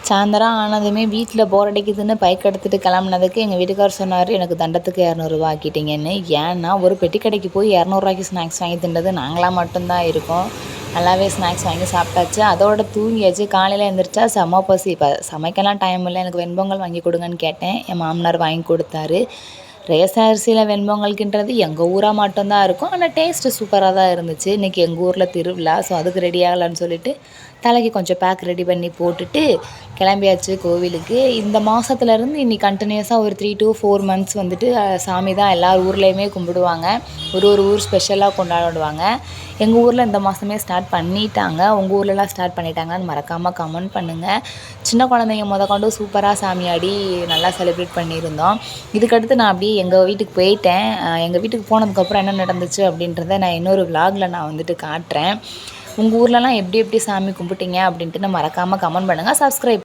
சாயந்தரம் ஆனதுமே வீட்டில் போர் அடிக்குதுன்னு பைக் எடுத்துகிட்டு கிளம்புனதுக்கு எங்கள் வீட்டுக்காரர் சொன்னார், எனக்கு தண்டத்துக்கு 200 ஆக்கிட்டீங்கன்னு. ஏன்னா ஒரு பெட்டி கடைக்கு போய் 200 ஸ்நாக்ஸ் வாங்கி தின்றது நாங்களாக மட்டும்தான் இருக்கோம். நல்லாவே ஸ்நாக்ஸ் வாங்கி சாப்பிட்டாச்சு. அதோட தூங்கியாச்சு. காலையில் எழுந்திரிச்சா செம்ம பசி. இப்போ சமைக்கலாம் டைம் இல்லை. எனக்கு வெண்பொங்கல் வாங்கி கொடுங்கன்னு கேட்டேன். என் மாமனார் வாங்கி கொடுத்தாரு. ரேஷன் அரிசியில் வெண்பொங்கல்கின்றது எங்கள் ஊராக மட்டும்தான் இருக்கும். ஆனால் டேஸ்ட்டு சூப்பராக தான் இருந்துச்சு. இன்றைக்கி எங்கள் ஊரில் திருவிழா. ஸோ அதுக்கு ரெடி ஆகலான்னு சொல்லிட்டு தலைக்கு கொஞ்சம் பேக் ரெடி பண்ணி போட்டுட்டு கிளம்பியாச்சு கோவிலுக்கு. இந்த மாதத்துலேருந்து இன்னைக்கு கண்டினியூஸாக ஒரு 3 to 4 months வந்துட்டு சாமி தான் எல்லார் ஊர்லேயுமே கும்பிடுவாங்க. ஒரு ஊர் ஸ்பெஷலாக கொண்டாடுவாங்க. எங்கள் ஊரில் இந்த மாதமே ஸ்டார்ட் பண்ணிட்டாங்க. உங்கள் ஊர்லலாம் ஸ்டார்ட் பண்ணிட்டாங்கன்னு மறக்காமல் கமெண்ட் பண்ணுங்கள். சின்ன குழந்தைங்க முதற்கொண்டு சூப்பராக சாமியாடி நல்லா செலிப்ரேட் பண்ணியிருந்தோம். இதுக்கடுத்து நான் அப்படியே எங்கள் வீட்டுக்கு போயிட்டேன். எங்கள் வீட்டுக்கு போனதுக்கப்புறம் என்ன நடந்துச்சு அப்படின்றத நான் இன்னொரு விலாகில் நான் வந்துட்டு காட்டுறேன். உங்கள் ஊர்லலாம் எப்படி எப்படி சாமி கும்பிட்டீங்க அப்படின்ட்டு மறக்காமல் கமெண்ட் பண்ணுங்கள். சப்ஸ்கிரைப்